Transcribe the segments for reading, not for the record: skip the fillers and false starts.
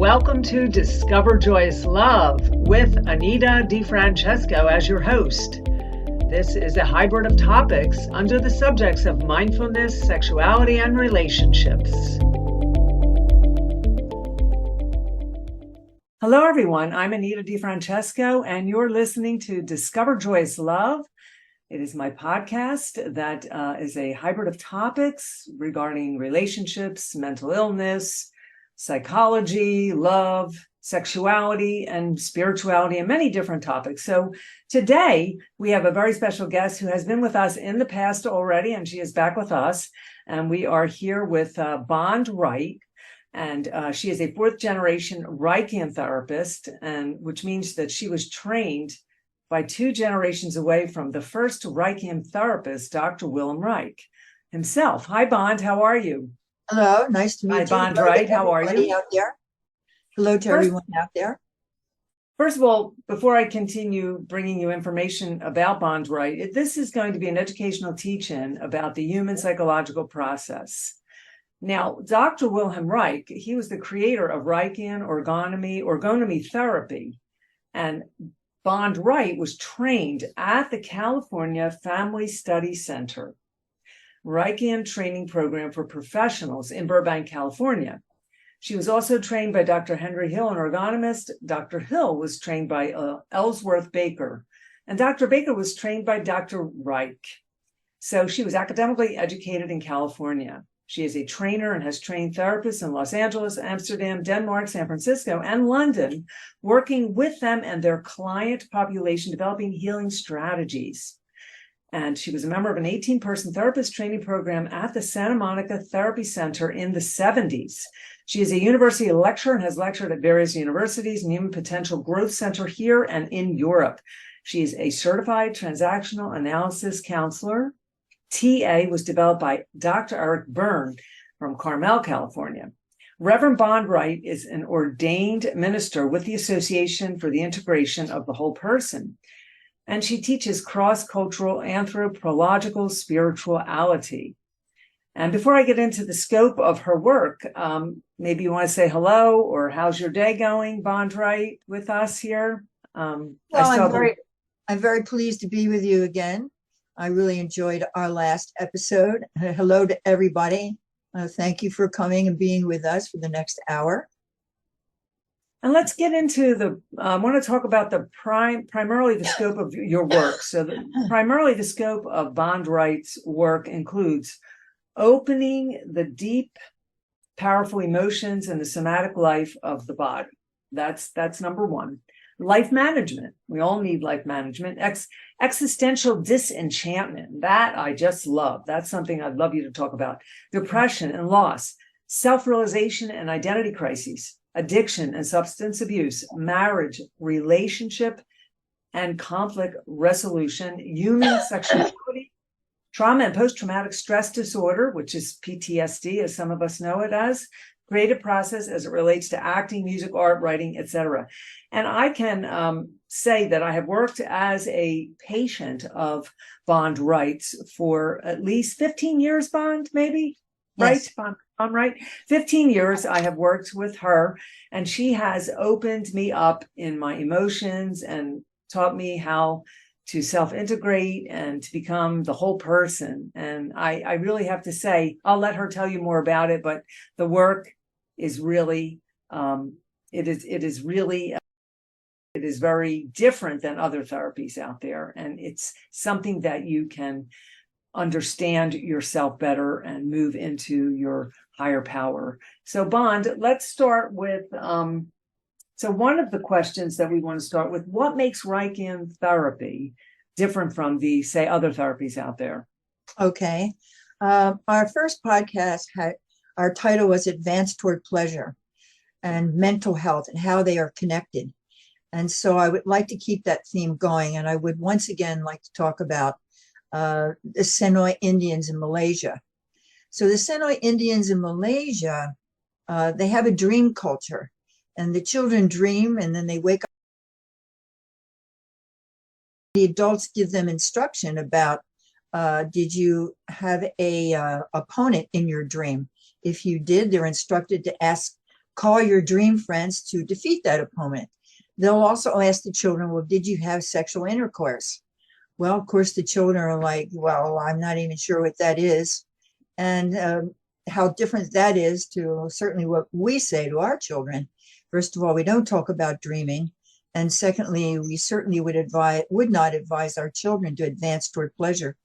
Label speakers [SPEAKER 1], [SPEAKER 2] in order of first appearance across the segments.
[SPEAKER 1] Welcome to Discover Joyous Love with Anita DeFrancesco as your host. This is a hybrid of topics under the subjects of mindfulness, sexuality, and relationships. Hello, everyone. I'm Anita DeFrancesco, and you're listening to Discover Joyous Love. It is my podcast that is a hybrid of topics regarding relationships, mental illness, psychology, love, sexuality, and spirituality, and many different topics. So today we have a very special guest who has been with us in the past already, and she is back with us. And we are here with Wright, and she is a fourth generation Reichian therapist, and which means that she was trained by two generations away from the first Reichian therapist, Dr. Wilhelm Reich himself. Hi, Bond. How are you?
[SPEAKER 2] Hello, nice to meet you.
[SPEAKER 1] Hi, Wright. How are you?
[SPEAKER 2] Out there. Hello to everyone out there.
[SPEAKER 1] First of all, before I continue bringing you information about Wright, this is going to be an educational teach-in about the human psychological process. Now, Dr. Wilhelm Reich, he was the creator of Reichian Orgonomy Therapy, and Wright was trained at the California Family Study Center Reichian training program for professionals in Burbank, California. She was also trained by Dr. Henry Hill, an Orgonomist. Dr. Hill was trained by Elsworth Baker, and Dr. Baker was trained by Dr. Reich. So she was academically educated in California. She is a trainer and has trained therapists in Los Angeles, Amsterdam, Denmark, San Francisco, and London, working with them and their client population, developing healing strategies. And she was a member of an 18-person therapist training program at the Santa Monica Therapy Center in the 70s. She is a university lecturer and has lectured at various universities and Human Potential Growth Center here and in Europe. She is a certified transactional analysis counselor. TA was developed by Dr. Eric Byrne from Carmel, California. Reverend Wright is an ordained minister with the Association for the Integration of the Whole Person, and she teaches cross-cultural anthropological spirituality. And before I get into the scope of her work, maybe you want to say hello, or how's your day going, Wright, with us here?
[SPEAKER 2] I'm very pleased to be with you again. I really enjoyed our last episode. Hello to everybody. Thank you for coming and being with us for the next hour.
[SPEAKER 1] And let's get into I want to talk about primarily the scope of your work. So primarily the scope of Wright's work includes opening the deep, powerful emotions and the somatic life of the body. That's number one. Life management. We all need life management. Existential disenchantment. That I just love. That's something I'd love you to talk about. Depression and loss. Self-realization and identity crises. Addiction and substance abuse. Marriage, relationship, and conflict resolution. Human sexuality. Trauma and post-traumatic stress disorder, which is PTSD, as some of us know it as. Creative process as it relates to acting, music, art, writing, etc. And I can say that I have worked as a patient of Wright's for at least 15 years, maybe?
[SPEAKER 2] Yes.
[SPEAKER 1] Right? Wright? 15 years I have worked with her, and she has opened me up in my emotions and taught me how to self-integrate and to become the whole person. And I really have to say, I'll let her tell you more about it, but the work is really, it is very different than other therapies out there. And it's something that you can understand yourself better and move into your higher power. So Bond, let's start with, so one of the questions that we want to start with, what makes Reichian therapy different from the, say, other therapies out there?
[SPEAKER 2] Okay. Our first podcast our title was Advance Toward Pleasure and Mental Health and how they are connected. And so I would like to keep that theme going. And I would once again like to talk about the Senoi Indians in Malaysia. So the Senoi Indians in Malaysia, they have a dream culture, and the children dream and then they wake up. The adults give them instruction about, did you have a opponent in your dream? If you did, they're instructed to ask call your dream friends to defeat that opponent. They'll also ask the children, well, did you have sexual intercourse? Well, of course, the children are like, well, I'm not even sure what that is. And how different that is to certainly what we say to our children. First of all, we don't talk about dreaming. And secondly, we certainly would not advise our children to advance toward pleasure.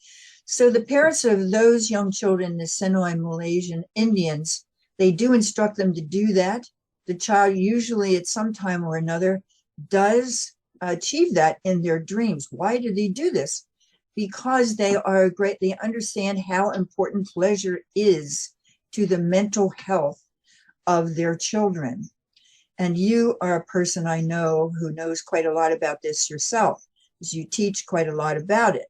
[SPEAKER 2] So the parents of those young children, the Senoi Malaysian Indians, they do instruct them to do that. The child usually at some time or another does achieve that in their dreams. Why do they do this? Because they understand how important pleasure is to the mental health of their children. And you are a person I know who knows quite a lot about this yourself, because you teach quite a lot about it.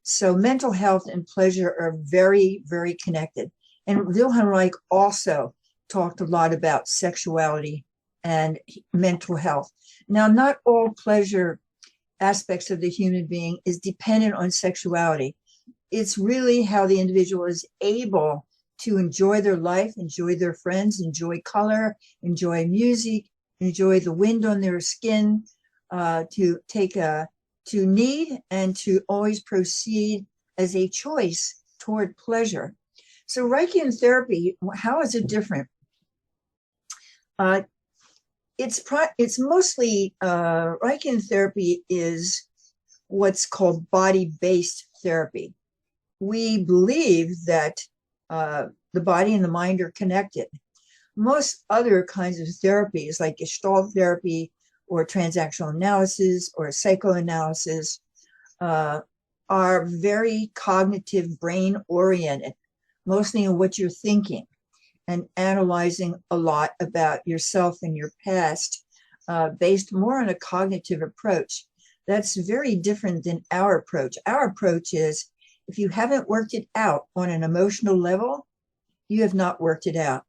[SPEAKER 2] So mental health and pleasure are very, very connected. And Wilhelm Reich also talked a lot about sexuality and mental health. Now, not all pleasure aspects of the human being is dependent on sexuality. It's really how the individual is able to enjoy their life, enjoy their friends, enjoy color, enjoy music, enjoy the wind on their skin, to need and to always proceed as a choice toward pleasure. So Reichian therapy, how is it different? It's mostly Reichian therapy is what's called body-based therapy. We believe that the body and the mind are connected. Most other kinds of therapies, like Gestalt therapy or transactional analysis or psychoanalysis, are very cognitive, brain-oriented, mostly in what you're thinking and analyzing a lot about yourself and your past, based more on a cognitive approach. That's very different than our approach. Our approach is, if you haven't worked it out on an emotional level, you have not worked it out.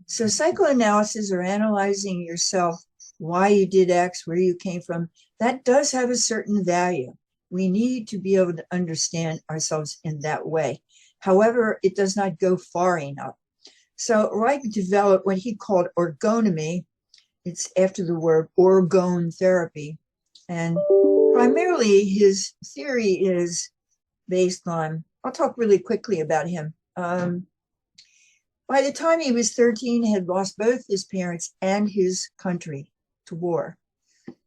[SPEAKER 2] So psychoanalysis, or analyzing yourself, why you did X, where you came from, that does have a certain value. We need to be able to understand ourselves in that way. However, it does not go far enough. So Reich developed what he called orgonomy. It's after the word orgone therapy. And primarily his theory is based on, I'll talk really quickly about him. By the time he was 13, he had lost both his parents and his country to war.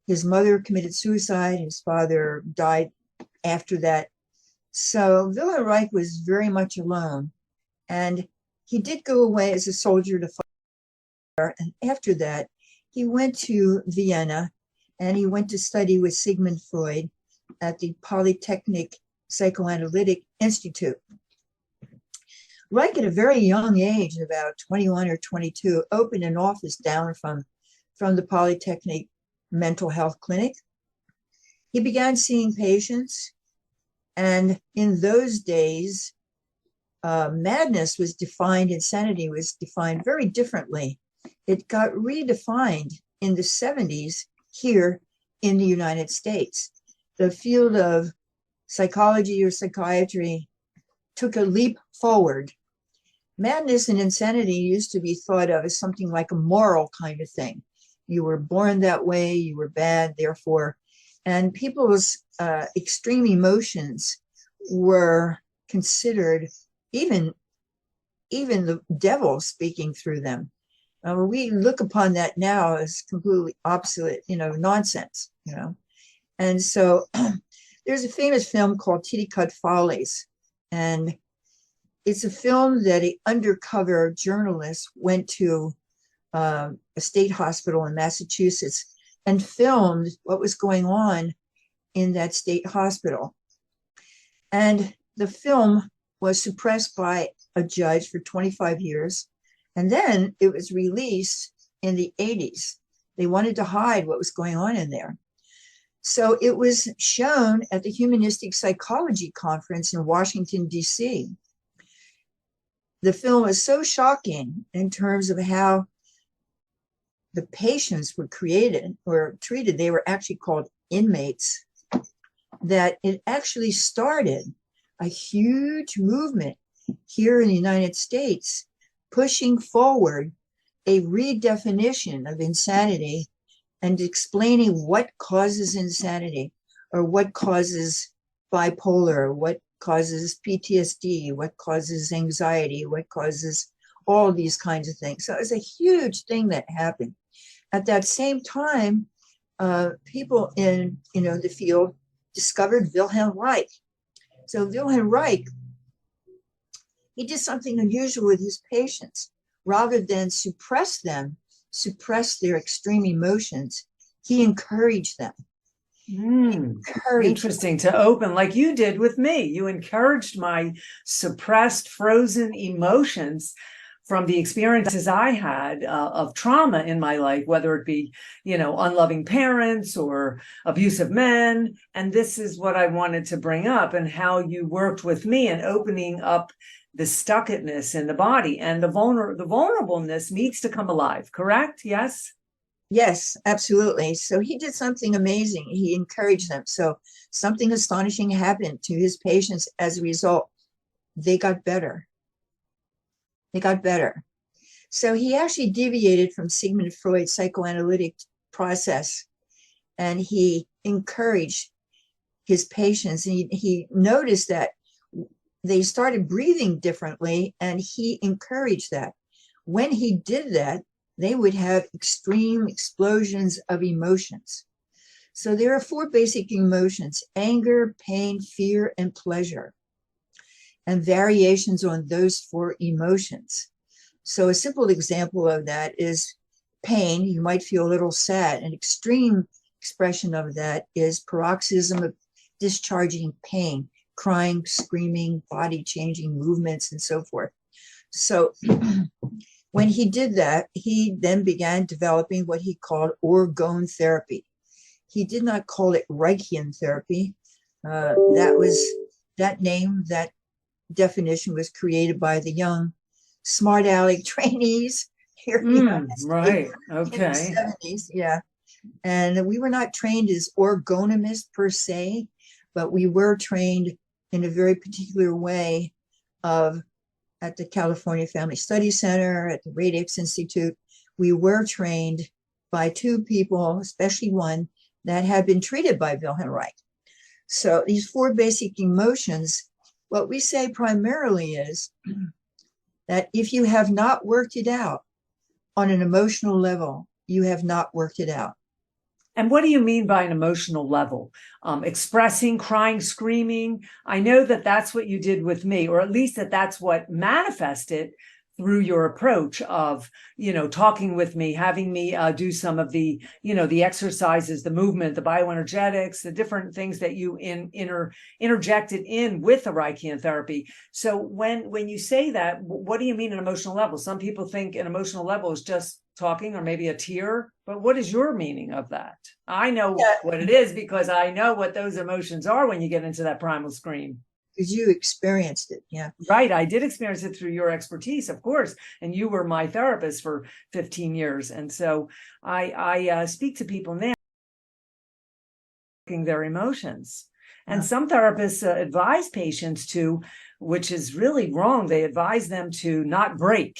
[SPEAKER 2] His mother committed suicide. His father died after that. So Wilhelm Reich was very much alone. And he did go away as a soldier to fight. And after that, he went to Vienna and he went to study with Sigmund Freud at the Polytechnic Psychoanalytic Institute. Reich, at a very young age, about 21 or 22, opened an office down from the Polytechnic Mental Health Clinic. He began seeing patients, and in those days, madness was defined, insanity was defined very differently. It got redefined in the 70s here in the United States. The field of psychology or psychiatry took a leap forward. Madness and insanity used to be thought of as something like a moral kind of thing. You were born that way, you were bad, therefore. And people's extreme emotions were considered even the devil speaking through them. We look upon that now as completely obsolete, nonsense, And so there's a famous film called Titicut Follies, and it's a film that an undercover journalist went to a state hospital in Massachusetts and filmed what was going on in that state hospital. And the film was suppressed by a judge for 25 years. And then it was released in the 80s. They wanted to hide what was going on in there. So it was shown at the Humanistic Psychology Conference in Washington, D.C. The film was so shocking in terms of how the patients were created or treated. They were actually called inmates, that it actually started a huge movement here in the United States, pushing forward a redefinition of insanity and explaining what causes insanity, or what causes bipolar, what causes PTSD, what causes anxiety, what causes all of these kinds of things. So it's a huge thing that happened. At that same time, people in the field discovered Wilhelm Reich. So Wilhelm Reich, he did something unusual with his patients. Rather than suppress their extreme emotions, he encouraged them.
[SPEAKER 1] Interesting. To open, like you did with me. You encouraged my suppressed, frozen emotions from the experiences I had of trauma in my life, whether it be, unloving parents or abusive men. And this is what I wanted to bring up, and how you worked with me in opening up the stuckedness in the body, and the vulnerableness needs to come alive. Correct? Yes.
[SPEAKER 2] Yes, absolutely. So he did something amazing. He encouraged them. So something astonishing happened to his patients as a result. They got better. So he actually deviated from Sigmund Freud's psychoanalytic process, and he encouraged his patients. And he noticed that they started breathing differently, and he encouraged that. When he did that, they would have extreme explosions of emotions. So there are 4 basic emotions: anger, pain, fear, and pleasure, and variations on those 4 emotions. So a simple example of that is pain. You might feel a little sad. An extreme expression of that is paroxysm of discharging pain, crying, screaming, body changing movements, and so forth. So when he did that, he then began developing what he called orgone therapy. He did not call it Reichian therapy. That definition was created by the young smart aleck trainees here in the United States,
[SPEAKER 1] right. Okay.
[SPEAKER 2] In the 70s. Yeah. And we were not trained as orgonomists per se, but we were trained in a very particular way at the California Family Studies Center, at the Radix Institute. We were trained by 2 people, especially one that had been treated by Wilhelm Reich. So these 4 basic emotions, what we say primarily is that if you have not worked it out on an emotional level, you have not worked it out.
[SPEAKER 1] And what do you mean by an emotional level? Expressing, crying, screaming. I know that that's what you did with me, or at least that's what manifested through your approach of, talking with me, having me do some of the, the exercises, the movement, the bioenergetics, the different things that you interjected in with the Reichian therapy. So when you say that, what do you mean an emotional level? Some people think an emotional level is just talking or maybe a tear, but what is your meaning of that? I know what it is, because I know what those emotions are when you get into that primal scream.
[SPEAKER 2] Because you experienced it. Yeah.
[SPEAKER 1] Right. I did experience it through your expertise, of course. And you were my therapist for 15 years. And so I speak to people now their emotions. And some therapists advise patients to, which is really wrong. They advise them to not break.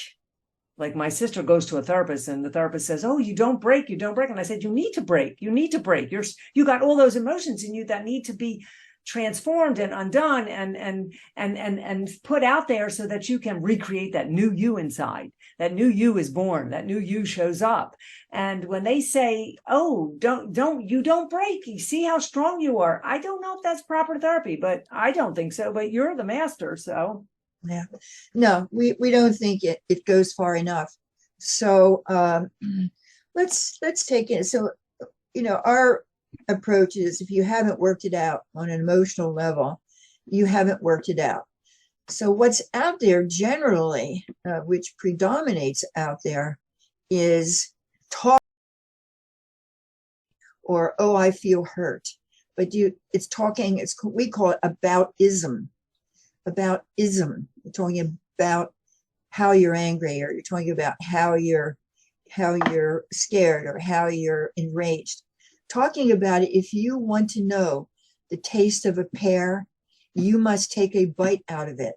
[SPEAKER 1] Like my sister goes to a therapist, and the therapist says, "Oh, you don't break. And I said, you need to break. You got all those emotions in you that need to be transformed and undone and put out there so that you can recreate that new you inside. That new you is born. That new you shows up." And when they say, "Oh, don't break. You see how strong you are." I don't know if that's proper therapy, but I don't think so. But you're the master, so.
[SPEAKER 2] Yeah. No, we don't think it goes far enough. So let's take it. So, our approach is, if you haven't worked it out on an emotional level, you haven't worked it out. So what's out there generally, which predominates out there, is talk, or, "Oh, I feel hurt." But it's talking, we call it about-ism. You're talking about how you're angry, or you're talking about how you're scared, or how you're enraged. Talking about it, if you want to know the taste of a pear, you must take a bite out of it.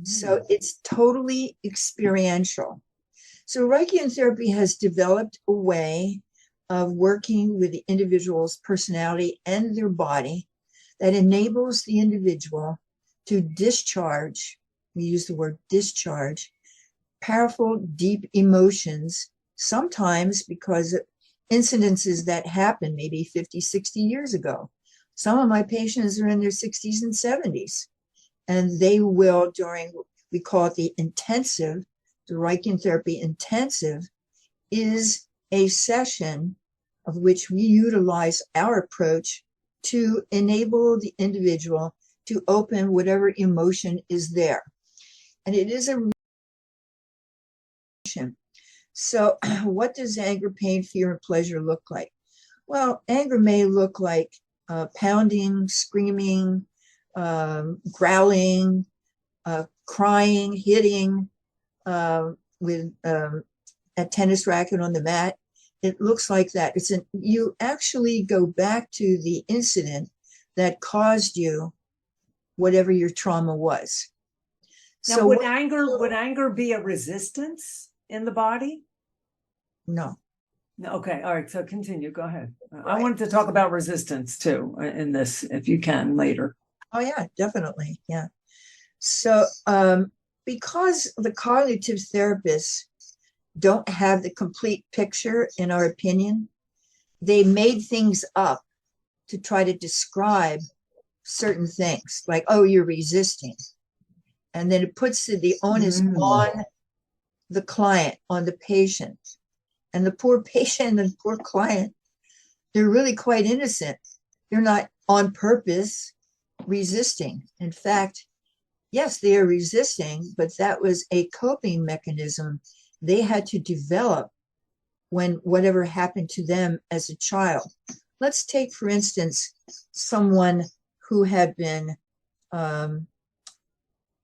[SPEAKER 2] So it's totally experiential. So Reichian therapy has developed a way of working with the individual's personality and their body that enables the individual to discharge, we use the word discharge, powerful, deep emotions, sometimes because of incidences that happened maybe 50, 60 years ago. Some of my patients are in their 60s and 70s, and they will, during, we call it the intensive, the Reichian therapy intensive is a session of which we utilize our approach to enable the individual to open whatever emotion is there. And it is a reaction. So what does anger, pain, fear, and pleasure look like? Well, anger may look like pounding, screaming, growling, crying, hitting with a tennis racket on the mat. It looks like that. You actually go back to the incident that caused you whatever your trauma was.
[SPEAKER 1] Now,
[SPEAKER 2] So
[SPEAKER 1] would anger be a resistance in the body?
[SPEAKER 2] No.
[SPEAKER 1] Okay, all right. So continue. Go ahead.
[SPEAKER 2] Right.
[SPEAKER 1] I wanted to talk about resistance too in this, if you can, later.
[SPEAKER 2] Oh yeah, definitely. Yeah. So because the cognitive therapists don't have the complete picture, in our opinion, they made things up to try to describe certain things, like, oh, you're resisting. And then it puts the onus on the client, on the patient. And the poor patient and poor client, they're really quite innocent. They're not on purpose resisting. In fact, yes, they are resisting, but that was a coping mechanism they had to develop when whatever happened to them as a child. Let's take, for instance, someone who had been, well,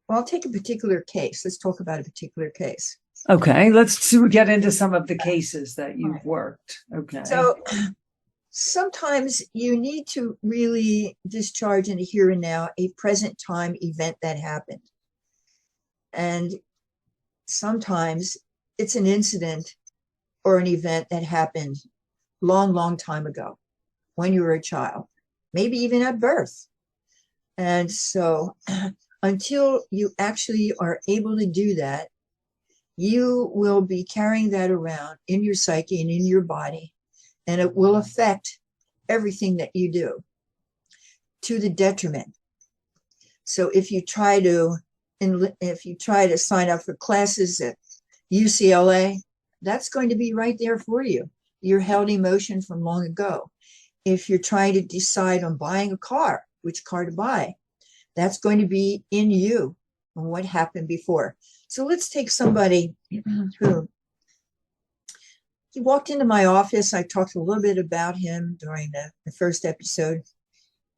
[SPEAKER 2] I'll take a particular case. Let's talk about a particular case.
[SPEAKER 1] Okay, let's get into some of the cases that you've worked. Okay.
[SPEAKER 2] So sometimes you need to really discharge in the here and now a present time event that happened. And sometimes it's an incident or an event that happened long, long time ago when you were a child, maybe even at birth. And so until you actually are able to do that, you will be carrying that around in your psyche and in your body, and it will affect everything that you do to the detriment. So if you try to sign up for classes at UCLA, that's going to be right there for you. Your held emotion from long ago. If you're trying to decide on buying a car, which car to buy, that's going to be in you and what happened before. So let's take somebody who, he walked into my office. I talked a little bit about him during the first episode,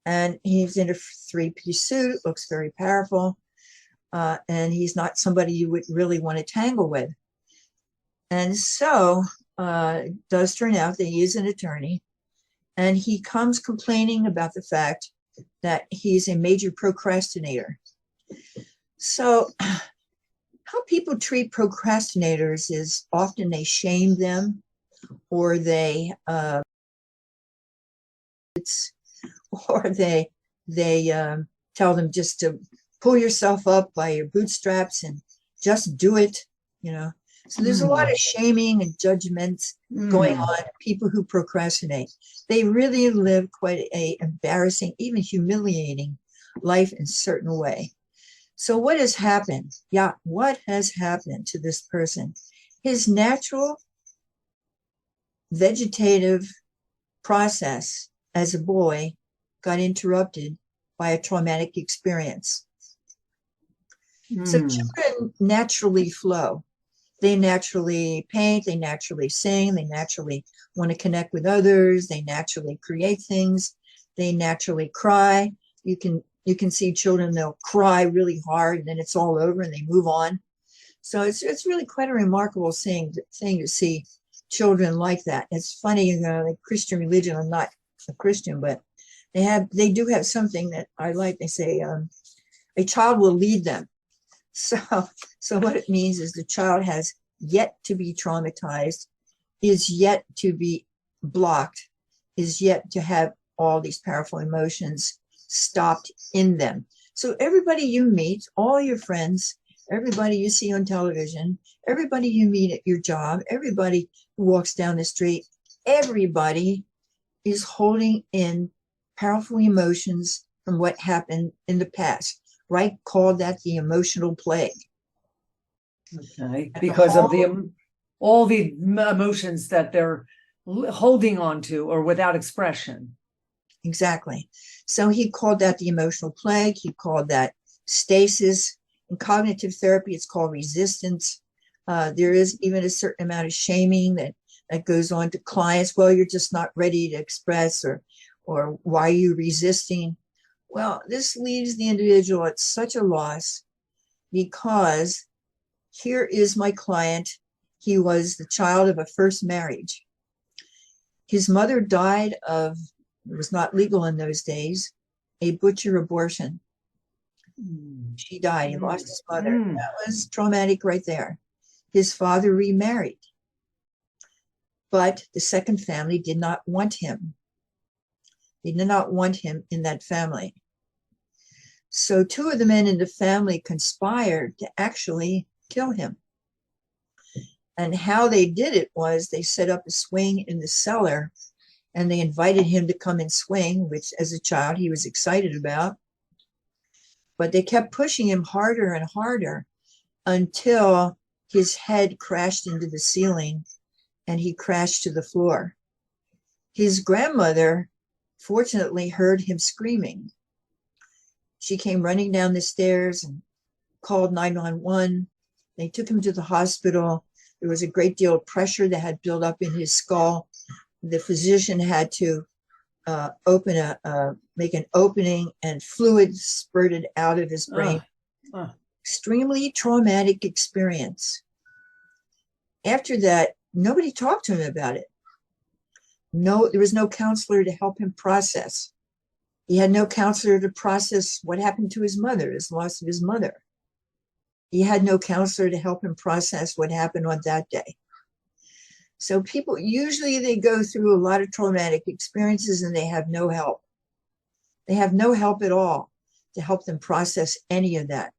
[SPEAKER 2] and he's in a three-piece suit, looks very powerful, and he's not somebody you would really want to tangle with. And so it does turn out that he is an attorney, and he comes complaining about the fact that he's a major procrastinator. So how people treat procrastinators is often they shame them, or they tell them just to pull yourself up by your bootstraps and just do it, you know. So there's a lot of shaming and judgments going on, people who procrastinate. They really live quite a embarrassing, even humiliating life in a certain way. So what has happened? Yeah, what has happened to this person? His natural vegetative process as a boy got interrupted by a traumatic experience. So children naturally flow. They naturally paint, they naturally sing, they naturally want to connect with others, they naturally create things, they naturally cry. You can see children, they'll cry really hard and then it's all over and they move on. So it's really quite a remarkable thing to see children like that. It's funny, the Christian religion, I'm not a Christian, but they do have something that I like. They say a child will lead them. So what it means is the child has yet to be traumatized, is yet to be blocked, is yet to have all these powerful emotions stopped in them. So everybody you meet, all your friends, everybody you see on television, everybody you meet at your job, everybody who walks down the street, everybody is holding in powerful emotions from what happened in the past. Reich called that the emotional plague.
[SPEAKER 1] Okay, because of the all the emotions that they're holding on to or without expression.
[SPEAKER 2] Exactly. So he called that the emotional plague. He called that stasis. In cognitive therapy, it's called resistance. There is even a certain amount of shaming that goes on to clients. Well, you're just not ready to express, or why are you resisting? Well, this leaves the individual at such a loss, because here is my client. He was the child of a first marriage. His mother died of, it was not legal in those days, a butcher abortion. She died. He lost his mother. That was traumatic right there. His father remarried, but the second family did not want him. They did not want him in that family. So two of the men in the family conspired to actually kill him. And how they did it was they set up a swing in the cellar, and they invited him to come and swing, which as a child he was excited about. But they kept pushing him harder and harder until his head crashed into the ceiling and he crashed to the floor. His grandmother fortunately heard him screaming. She came running down the stairs and called 911. They took him to the hospital. There was a great deal of pressure that had built up in his skull. The physician had to make an opening, and fluid spurted out of his brain. Extremely traumatic experience. After that, nobody talked to him about it. No, there was no counselor to help him process. He had no counselor to process what happened to his mother, his loss of his mother. He had no counselor to help him process what happened on that day. So people, usually they go through a lot of traumatic experiences and they have no help. They have no help at all to help them process any of that.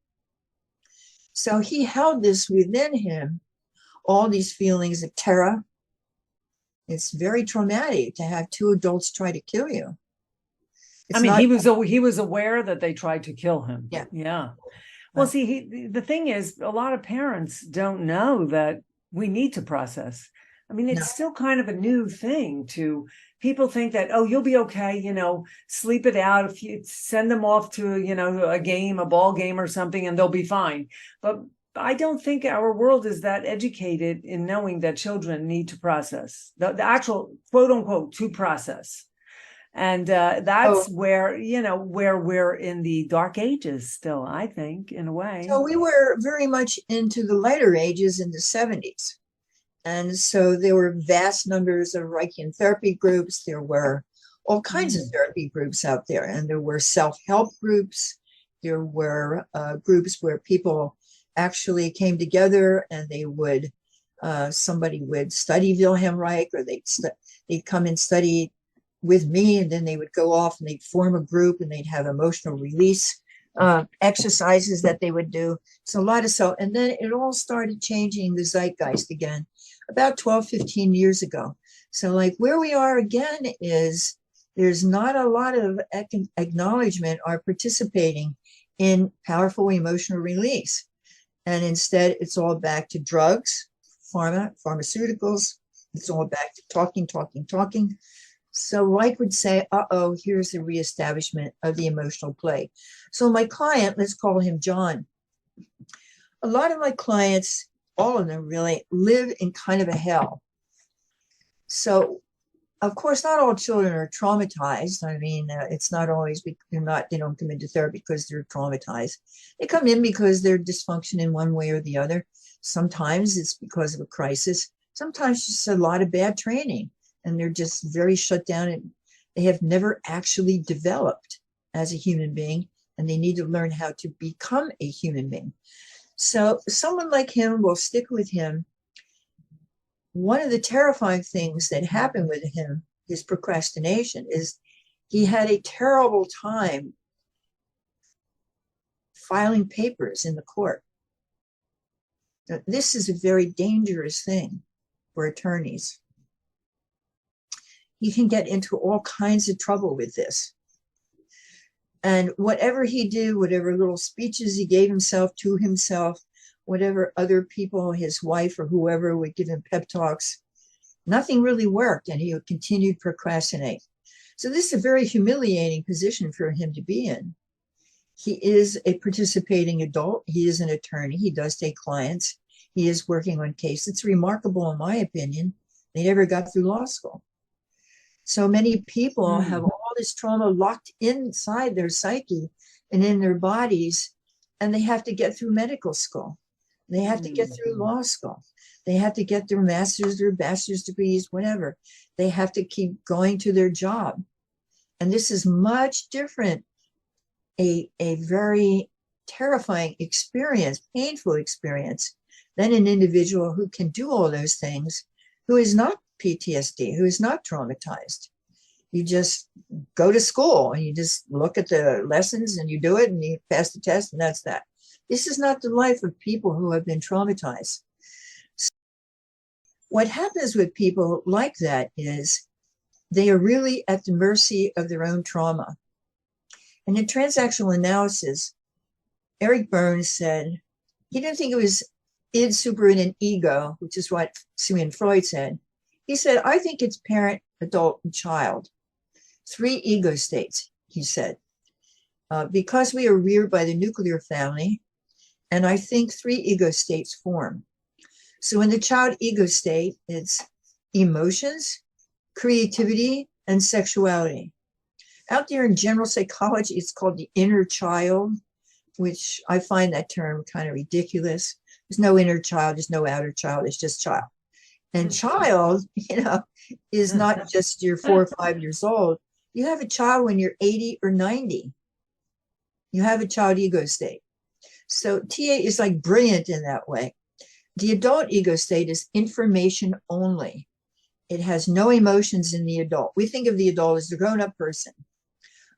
[SPEAKER 2] So he held this within him, all these feelings of terror. It's very traumatic to have two adults try to kill you.
[SPEAKER 1] I mean, he was aware that they tried to kill him. Yeah. Well, see, the thing is, a lot of parents don't know that we need to process. I mean, it's still kind of a new thing to people think that, oh, you'll be okay, sleep it out. If you send them off to, a ball game or something, and they'll be fine. But I don't think our world is that educated in knowing that children need to process, the actual quote unquote to process. And that's where we're in the dark ages still, I think, in a way.
[SPEAKER 2] So we were very much into the lighter ages in the 70s. And so there were vast numbers of Reichian therapy groups. There were all kinds of therapy groups out there. And there were self-help groups. There were groups where people actually came together and they would, somebody would study Wilhelm Reich, or they'd come and study with me, and then they would go off and they'd form a group and they'd have emotional release exercises that they would do. So a lot of self, and then it all started changing the zeitgeist again about 12, 15 years ago. So like where we are again is there's not a lot of acknowledgement or participating in powerful emotional release. And instead it's all back to drugs, pharmaceuticals. It's all back to talking. So Reich would say, here's the reestablishment of the emotional plague. So my client, let's call him John. A lot of my clients, all of them really, live in kind of a hell. So, of course, not all children are traumatized. I mean, it's not always, they don't come into therapy because they're traumatized. They come in because they're dysfunction in one way or the other. Sometimes it's because of a crisis. Sometimes just a lot of bad training. And they're just very shut down, and they have never actually developed as a human being, and they need to learn how to become a human being. So someone like him will stick with him one of the terrifying things that happened with him, his procrastination, is he had a terrible time filing papers in the court. Now, this is a very dangerous thing for attorneys. You can get into all kinds of trouble with this. And whatever he did, whatever little speeches he gave himself to himself, whatever other people, his wife or whoever would give him pep talks, nothing really worked, and he would continue to procrastinate. So this is a very humiliating position for him to be in. He is a participating adult. He is an attorney. He does take clients. He is working on cases. It's remarkable, in my opinion, they never got through law school. So many people have all this trauma locked inside their psyche and in their bodies, and they have to get through medical school. They have to get through law school. They have to get their master's or bachelor's degrees, whatever. They have to keep going to their job. And this is much different, a very terrifying experience, painful experience, than an individual who can do all those things, who is not PTSD, who is not traumatized. You just go to school and you just look at the lessons and you do it and you pass the test and that's that. This is not the life of people who have been traumatized. So what happens with people like that is they are really at the mercy of their own trauma. And in transactional analysis, Eric Burns said he didn't think it was id, super, and an ego, which is what Sigmund Freud said. He said, I think it's parent, adult, and child. 3 ego states, he said, because we are reared by the nuclear family, and I think 3 ego states form. So in the child ego state, it's emotions, creativity, and sexuality. Out there in general psychology, it's called the inner child, which I find that term kind of ridiculous. There's no inner child, there's no outer child, it's just child. And child, is not just you're 4 or 5 years old. You have a child when you're 80 or 90. You have a child ego state. So TA is like brilliant in that way. The adult ego state is information only. It has no emotions in the adult. We think of the adult as the grown-up person,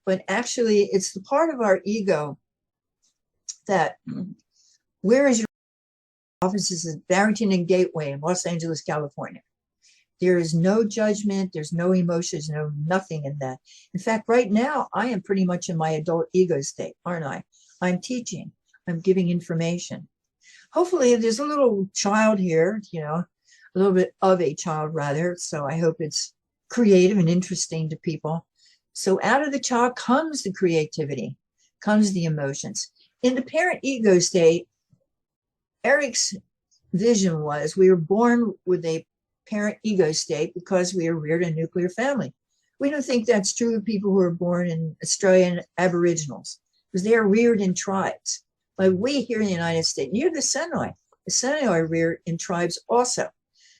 [SPEAKER 2] but actually it's the part of our ego that, where is your office? Is in Barrington and Gateway in Los Angeles, California. There is no judgment, there's no emotions, no nothing in that. In fact, right now, I am pretty much in my adult ego state, aren't I? I'm teaching, I'm giving information. Hopefully there's a little child here, a little bit of a child rather. So I hope it's creative and interesting to people. So out of the child comes the creativity, comes the emotions. In the parent ego state, Eric's vision was we were born with a parent ego state because we are reared in a nuclear family. We don't think that's true of people who are born in Australian Aboriginals because they are reared in tribes. But we here in the United States, near the Senoi are reared in tribes also.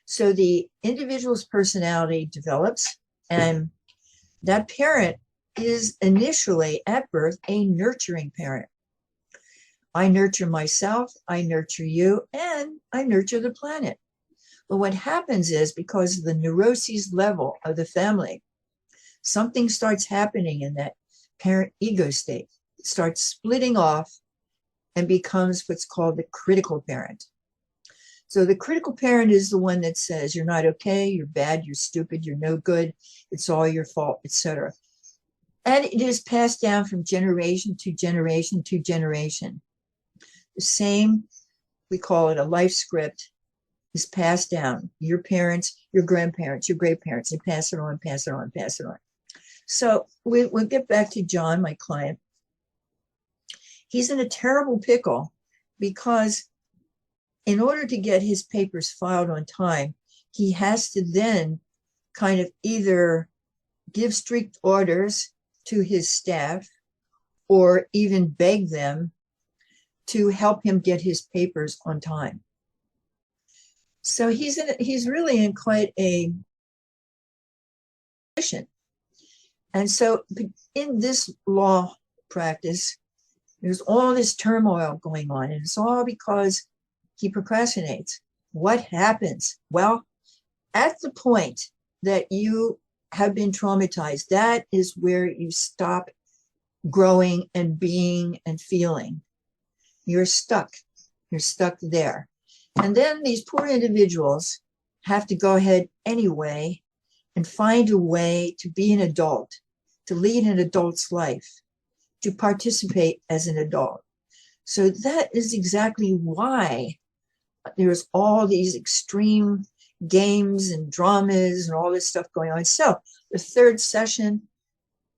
[SPEAKER 2] So the individual's personality develops, and that parent is initially at birth a nurturing parent. I nurture myself, I nurture you, and I nurture the planet. But what happens is, because of the neuroses level of the family, something starts happening in that parent ego state. It starts splitting off and becomes what's called the critical parent. So the critical parent is the one that says, you're not okay, you're bad, you're stupid, you're no good, it's all your fault, etc. And it is passed down from generation to generation to generation. The same, we call it a life script, is passed down. Your parents, your grandparents, your great parents, they pass it on, pass it on, pass it on. So we'll get back to John, my client. He's in a terrible pickle because in order to get his papers filed on time, he has to then kind of either give strict orders to his staff or even beg them to help him get his papers on time. So he's really in quite a position. And so in this law practice, there's all this turmoil going on, and it's all because he procrastinates. What happens? Well, At the point that you have been traumatized, that is where you stop growing and being and feeling. You're stuck. You're stuck there. And then these poor individuals have to go ahead anyway and find a way to be an adult, to lead an adult's life, to participate as an adult. So that is exactly why there's all these extreme games and dramas and all this stuff going on. So the third session,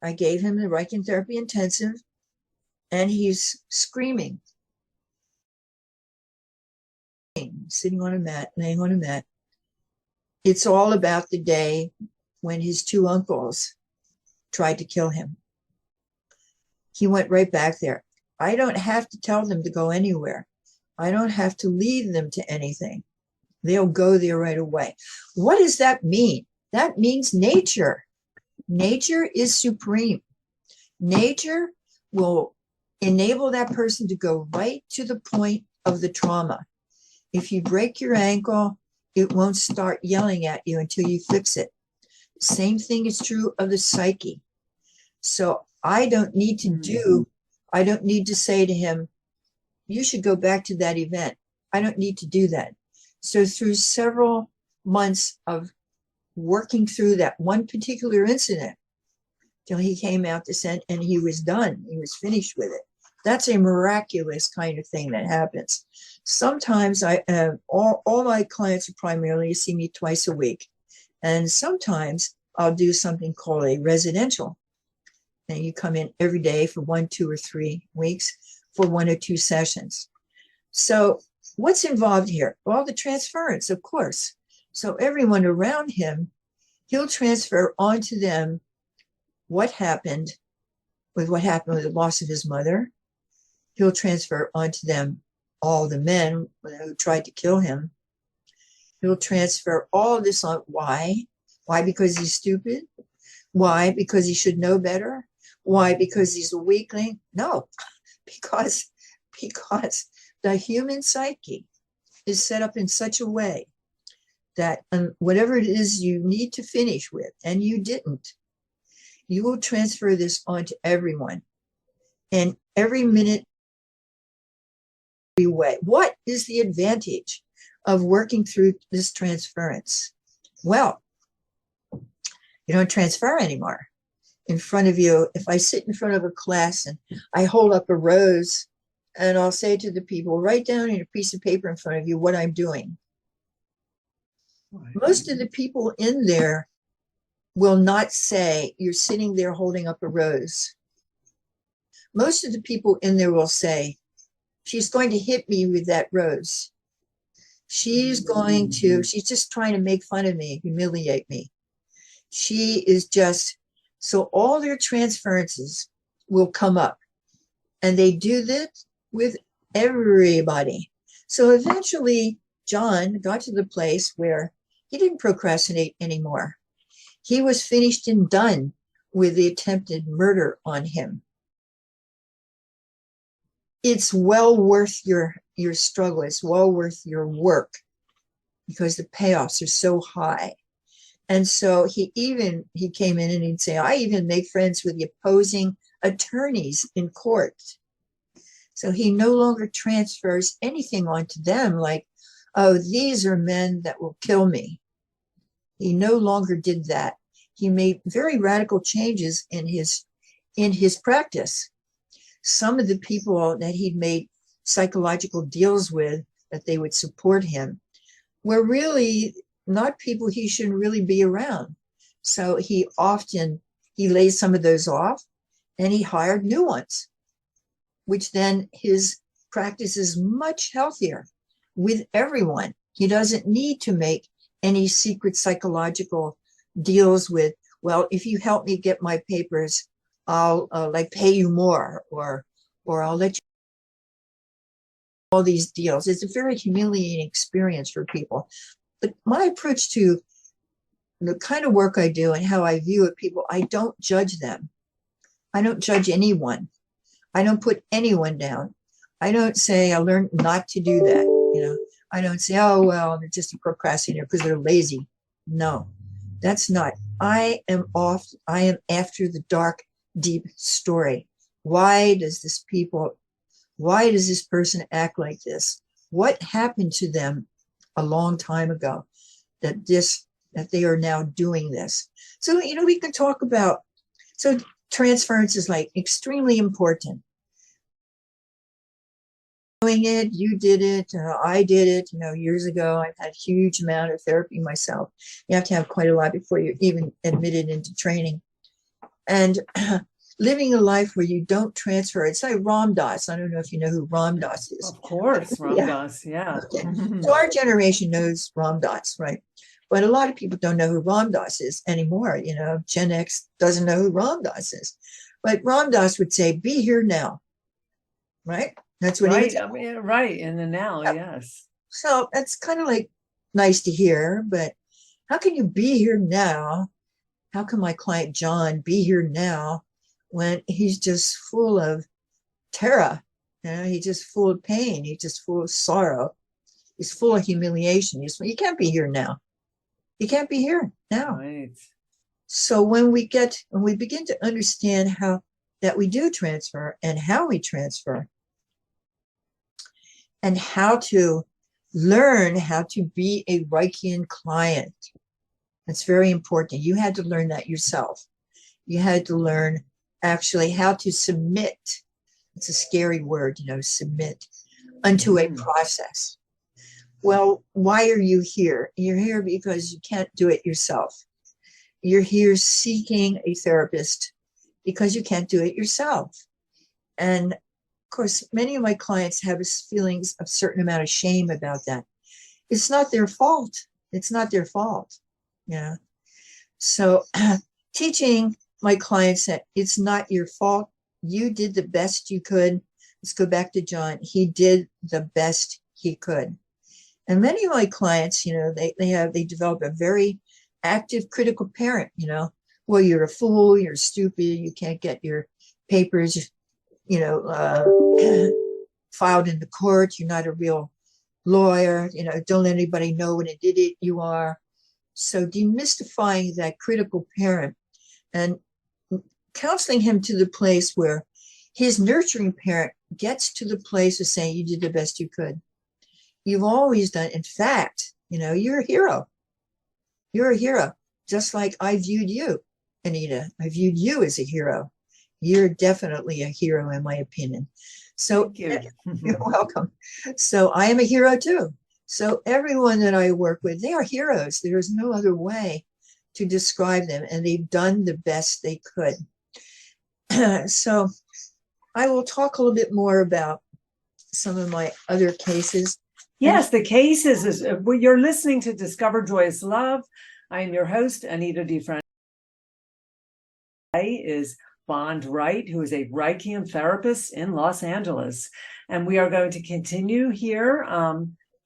[SPEAKER 2] I gave him the Reichian Therapy Intensive, and he's screaming, sitting on a mat, laying on a mat. It's all about the day when his two uncles tried to kill him. He went right back there. I don't have to tell them to go anywhere. I don't have to lead them to anything. They'll go there right away. What does that mean? That means nature. Nature is supreme. Nature will enable that person to go right to the point of the trauma. If you break your ankle, it won't start yelling at you until you fix it. Same thing is true of the psyche. So I don't need to say to him, you should go back to that event. I don't need to do that. So through several months of working through that one particular incident, till he came out the scent and he was done, he was finished with it. That's a miraculous kind of thing that happens. Sometimes all my clients are primarily see me twice a week. And sometimes I'll do something called a residential. And you come in every day for 1, 2, or 3 weeks for 1 or 2 sessions. So what's involved here? Well, the transference, of course. So everyone around him, he'll transfer onto them what happened with the loss of his mother. He'll transfer onto them all the men who tried to kill him. He'll transfer all of this on why? Why? Because he's stupid? Why? Because he should know better? Why? Because he's a weakling? No, because the human psyche is set up in such a way that whatever it is you need to finish with, and you didn't, you will transfer this onto everyone. And every minute, every way. What is the advantage of working through this transference? Well, you don't transfer anymore. In front of you, if I sit in front of a class and I hold up a rose and I'll say to the people, write down in a piece of paper in front of you what I'm doing. Most of the people in there will not say, you're sitting there holding up a rose. Most of the people in there will say, she's going to hit me with that rose. She's just trying to make fun of me, humiliate me. She is just, so all their transferences will come up. And they do this with everybody. So eventually, John got to the place where he didn't procrastinate anymore. He was finished and done with the attempted murder on him. It's well worth your struggle. It's well worth your work because the payoffs are so high. And so he came in and he'd say, I even make friends with the opposing attorneys in court. So he no longer transfers anything onto them like, oh, these are men that will kill me. He no longer did that. He made very radical changes in his practice. Some of the people that he'd made psychological deals with, that they would support him, were really not people he shouldn't really be around. So he laid some of those off and he hired new ones, which then his practice is much healthier with everyone. He doesn't need to make any secret psychological deals with, well, if you help me get my papers, I'll pay you more, or I'll let you all these deals. It's a very humiliating experience for people. But my approach to the kind of work I do and how I view it, people, I don't judge them. I don't judge anyone. I don't put anyone down. I don't say I learned not to do that. I don't say, oh, well, they're just a procrastinator because they're lazy. No, that's not. I am after the dark, deep story. Why does this person act like this? What happened to them a long time ago that they are now doing this? So, we can talk about, so transference is like extremely important. Doing it, you did it, I did it, years ago. I've had a huge amount of therapy myself. You have to have quite a lot before you're even admitted into training. And living a life where you don't transfer. It's like Ram Dass. I don't know if you know who Ram Dass is.
[SPEAKER 1] Of course, Ram Dass, yeah.
[SPEAKER 2] Okay. So our generation knows Ram Dass, right? But a lot of people don't know who Ram Dass is anymore. Gen X doesn't know who Ram Dass is. But Ram Dass would say, be here now, right? That's what
[SPEAKER 1] right.
[SPEAKER 2] he would
[SPEAKER 1] say. Right, in the now, yes.
[SPEAKER 2] So that's kind of like nice to hear, but how can you be here now? How can my client John be here now when he's just full of terror? He's just full of pain. He's just full of sorrow. He's full of humiliation. You can't be here now. You can't be here now.
[SPEAKER 1] Right.
[SPEAKER 2] So when we begin to understand how that we do transfer and how we transfer and how to learn how to be a Reichian client, that's very important. You had to learn that yourself. You had to learn actually how to submit. It's a scary word, submit unto a process. Well, why are you here? You're here because you can't do it yourself. You're here seeking a therapist because you can't do it yourself. And of course, many of my clients have feelings of a certain amount of shame about that. It's not their fault. It's not their fault. So teaching my clients that it's not your fault. You did the best you could. Let's go back to John. He did the best he could. And many of my clients, they develop a very active critical parent, well, you're a fool, you're stupid, you can't get your papers, filed in the court, you're not a real lawyer, don't let anybody know when it did it, you are. So demystifying that critical parent and counseling him to the place where his nurturing parent gets to the place of saying, you did the best you could. You've always done. In fact, you're a hero. You're a hero. Just like I viewed you, Anita. I viewed you as a hero. You're definitely a hero, in my opinion. So
[SPEAKER 1] Thank you.
[SPEAKER 2] You're welcome. So I am a hero too. So everyone that I work with, they are heroes. There's no other way to describe them. And they've done the best they could. So I will talk a little bit more about some of my other cases.
[SPEAKER 1] Yes, the cases is you're listening to Discover Joyous Love. I am your host, Anita DeFrancesco. Is Bond Wright, who is a Reichian therapist in Los Angeles. And we are going to continue here.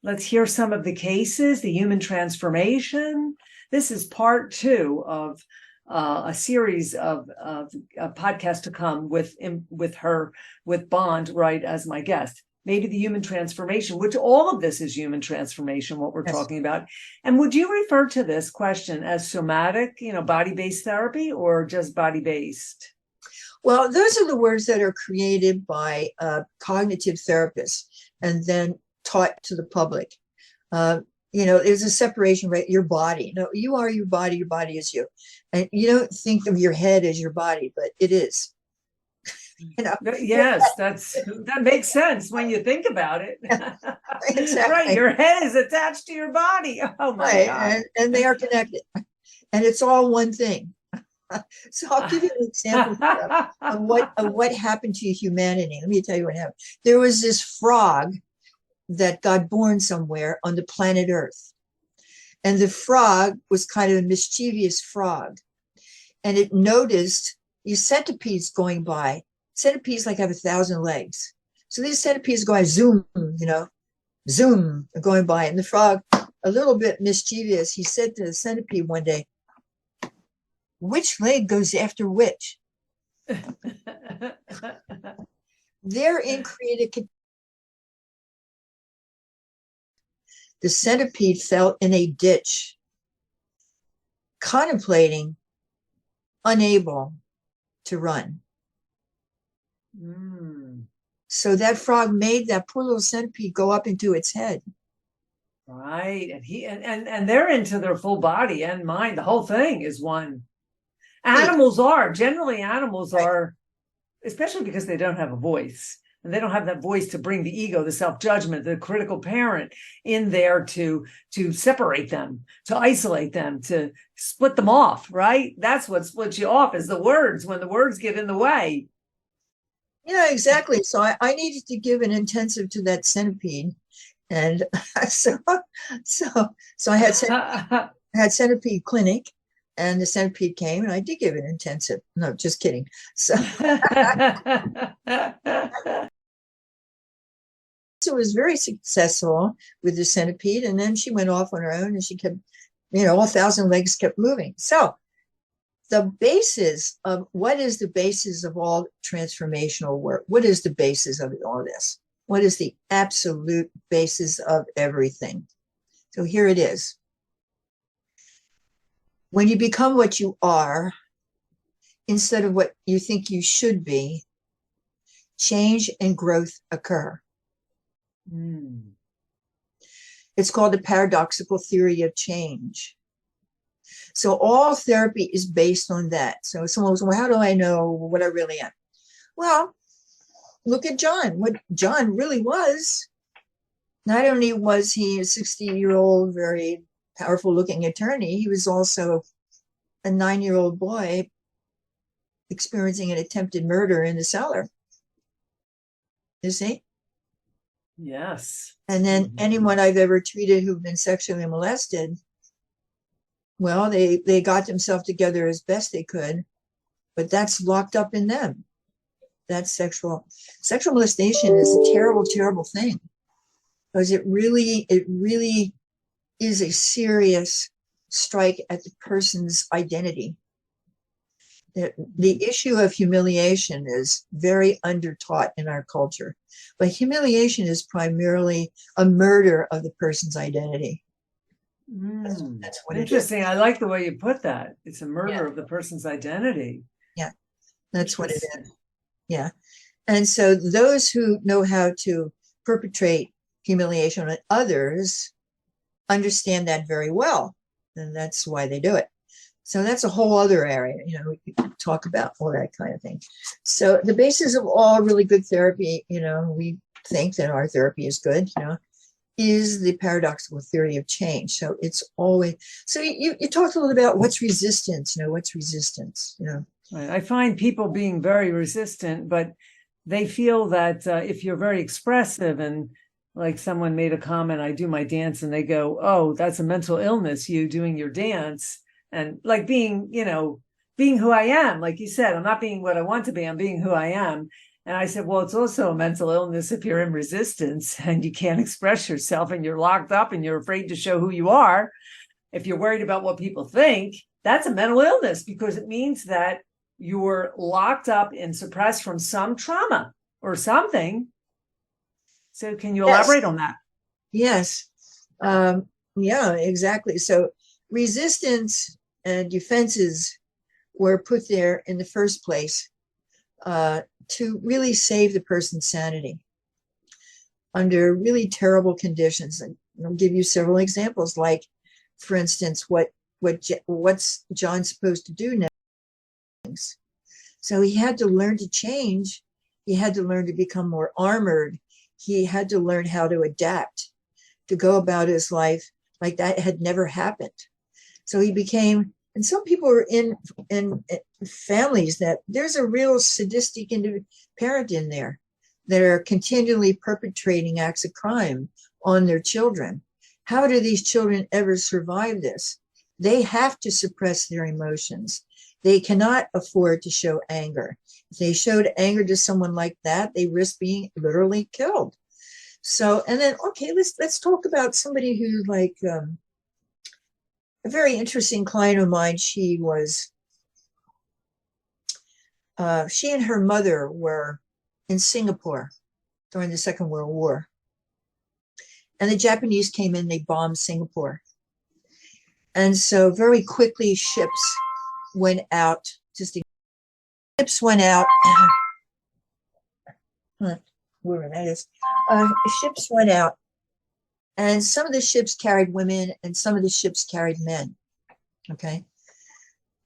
[SPEAKER 1] Let's hear some of the cases, the human transformation. This is part 2 of a series of podcasts to come with Bond Wright as my guest. Maybe the human transformation, which all of this is human transformation, what we're talking about. And would you refer to this question as somatic, body-based therapy, or just body-based?
[SPEAKER 2] Well, those are the words that are created by cognitive therapists and then taught to the public. There's a separation, right? Your body. No, you are your body is you. And you don't think of your head as your body, but it is.
[SPEAKER 1] Yes, that makes sense when you think about it.
[SPEAKER 2] Exactly.
[SPEAKER 1] Right, your head is attached to your body. Oh my God.
[SPEAKER 2] And they are connected, and it's all one thing. So I'll give you an example of what happened to humanity. Let me tell you what happened. There was this frog that got born somewhere on the planet Earth, and the frog was kind of a mischievous frog, and it noticed these centipedes going by. Centipedes have 1,000 legs. So these centipedes going zoom, zoom, going by. And the frog, a little bit mischievous, he said to the centipede one day, which leg goes after which? Therein created. The centipede fell in a ditch. contemplating, unable to run. So that frog made that poor little centipede go up into its head.
[SPEAKER 1] Right. And they're into their full body and mind. The whole thing is one. Animals are, generally animals are, especially because they don't have a voice. And they don't have that voice to bring the ego, the self-judgment, the critical parent in there to separate them, to isolate them, to split them off, right? That's what splits you off is the words, when the words get in the way.
[SPEAKER 2] Yeah, exactly. So I needed to give an intensive to that centipede. And so I had centipede clinic, and the centipede came, and I did give an intensive. No, just kidding. So it was very successful with the centipede, and then she went off on her own, and she kept, all 1,000 legs kept moving. So the basis of what is the basis of all transformational work? What is the basis of all this? What is the absolute basis of everything? So here it is. When you become what you are, instead of what you think you should be, change and growth occur. It's called the paradoxical theory of change. So all therapy is based on that. So someone goes, well, how do I know what I really am? Well, look at John. What John really was, not only was he a 60-year-old, very powerful looking attorney, he was also a 9-year-old boy experiencing an attempted murder in the cellar. You see?
[SPEAKER 1] Yes.
[SPEAKER 2] And then anyone I've ever treated who've been sexually molested, well, they got themselves together as best they could, but that's locked up in them. That's sexual molestation is a terrible, terrible thing, because it really is a serious strike at the person's identity. The issue of humiliation is very undertaught in our culture, but humiliation is primarily a murder of the person's identity. That's what
[SPEAKER 1] interesting. I like the way you put that. It's a murder
[SPEAKER 2] Yeah.
[SPEAKER 1] of the person's identity.
[SPEAKER 2] Yeah, that's what it is. Yeah. And so those who know how to perpetrate humiliation on others understand that very well. And that's why they do it. So that's a whole other area, we can talk about all that kind of thing. So the basis of all really good therapy, we think that our therapy is good, is the paradoxical theory of change. So it's always, so you talked a little about what's resistance, what's resistance,
[SPEAKER 1] Right. I find people being very resistant, but they feel that if you're very expressive, and like someone made a comment, I do my dance, and they go, oh, that's a mental illness, you doing your dance. And like being who I am, like you said, I'm not being what I want to be, I'm being who I am. And I said, well, it's also a mental illness if you're in resistance and you can't express yourself and you're locked up and you're afraid to show who you are. If you're worried about what people think, that's a mental illness, because it means that you're locked up and suppressed from some trauma or something. So can you elaborate on that?
[SPEAKER 2] Yes. Yeah, exactly. So resistance and defenses were put there in the first place to really save the person's sanity under really terrible conditions. And I'll give you several examples, like, for instance, what's John supposed to do next? So he had to learn to change. He had to learn to become more armored. He had to learn how to adapt, to go about his life like that had never happened. So he became, and some people are in families that there's a real sadistic parent in there that are continually perpetrating acts of crime on their children. How do these children ever survive this? They have to suppress their emotions. They cannot afford to show anger. If they showed anger to someone like that, they risk being literally killed. So, and then, okay, let's talk about somebody who, like, a very interesting client of mine. She and her mother were in Singapore during the Second World War. And the Japanese came in, they bombed Singapore. And so very quickly ships went out. Ships went out. Wherever that is. Ships went out. And some of the ships carried women and some of the ships carried men. Okay.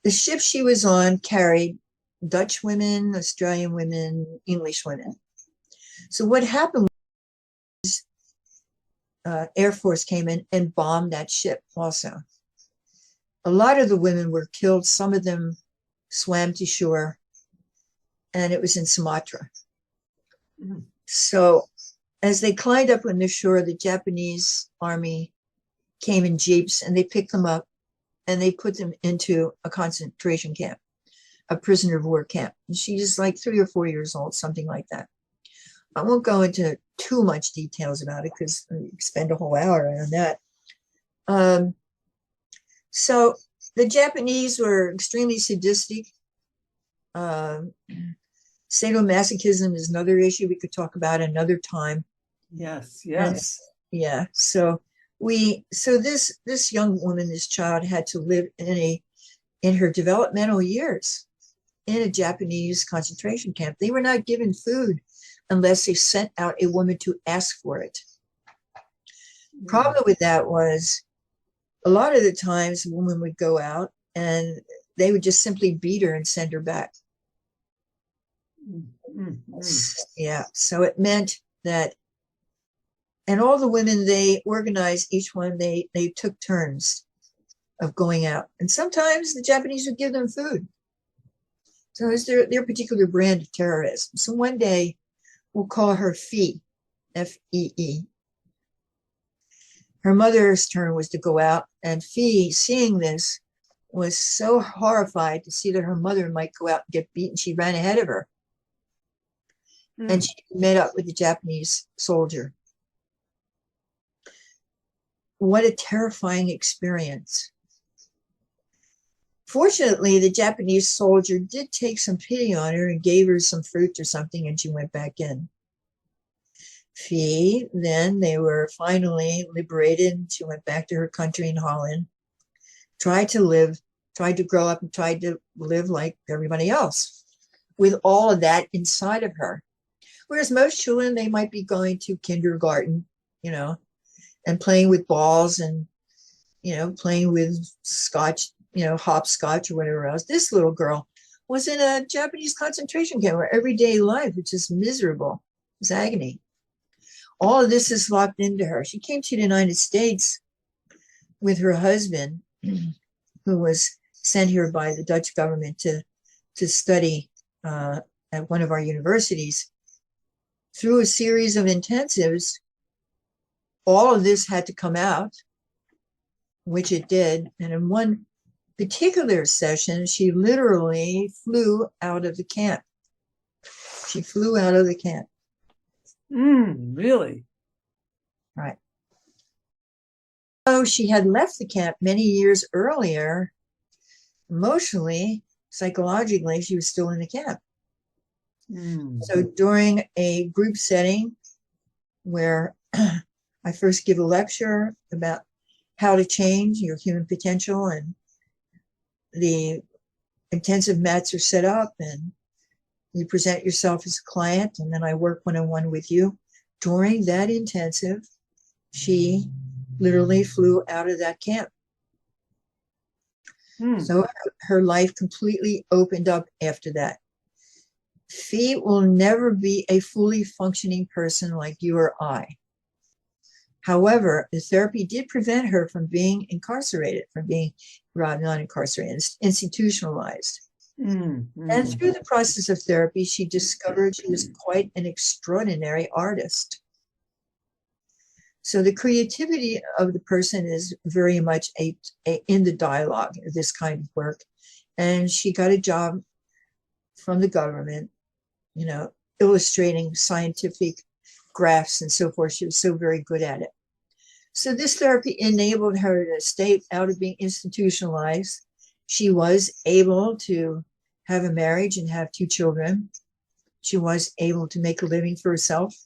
[SPEAKER 2] The ship she was on carried Dutch women, Australian women, English women. So what happened was Air Force came in and bombed that ship also. A lot of the women were killed. Some of them swam to shore, and it was in Sumatra. Mm-hmm. So as they climbed up on the shore, the Japanese army came in jeeps and they picked them up and they put them into a concentration camp, a prisoner of war camp. And she's like 3 or 4 years old, something like that. I won't go into too much details about it because we spend a whole hour on that. So the Japanese were extremely sadistic. Sadomasochism is another issue we could talk about another time.
[SPEAKER 1] Yes.
[SPEAKER 2] Yeah. So this young woman, this child, had to live in her developmental years in a Japanese concentration camp. They were not given food unless they sent out a woman to ask for it. Problem with that was a lot of the times a woman would go out and they would just simply beat her and send her back. Yeah. So it meant that, and all the women, they organized each one, they took turns of going out. And sometimes the Japanese would give them food. So it was their particular brand of terrorism. So one day we'll call her Fee, F-E-E. Her mother's turn was to go out, and Fee, seeing this, was so horrified to see that her mother might go out and get beaten. She ran ahead of her. And she met up with the Japanese soldier. What a terrifying experience. Fortunately, the Japanese soldier did take some pity on her and gave her some fruit or something, and she went back in. Fee, then they were finally liberated. She went back to her country in Holland, tried to grow up and tried to live like everybody else with all of that inside of her. Whereas most children, they might be going to kindergarten, and playing with balls and, playing with scotch, hopscotch or whatever else. This little girl was in a Japanese concentration camp where everyday life was just miserable. It was agony. All of this is locked into her. She came to the United States with her husband, who was sent here by the Dutch government to study at one of our universities. Through a series of intensives, all of this had to come out, which it did. And in one particular session, she literally flew out of the camp. She flew out of the camp.
[SPEAKER 1] Really?
[SPEAKER 2] Right. So she had left the camp many years earlier. Emotionally, psychologically, she was still in the camp. So during a group setting where I first give a lecture about how to change your human potential, and the intensive mats are set up and you present yourself as a client, and then I work one-on-one with you. During that intensive, she literally flew out of that camp. So her life completely opened up after that. Fee will never be a fully functioning person like you or I. However, the therapy did prevent her from being incarcerated, from being not incarcerated, institutionalized. And through the process of therapy, she discovered she was quite an extraordinary artist. So the creativity of the person is very much in the dialogue of this kind of work. And she got a job from the government, illustrating scientific graphs and so forth. She was so very good at it. So this therapy enabled her to stay out of being institutionalized. She was able to have a marriage and have 2 children. She was able to make a living for herself,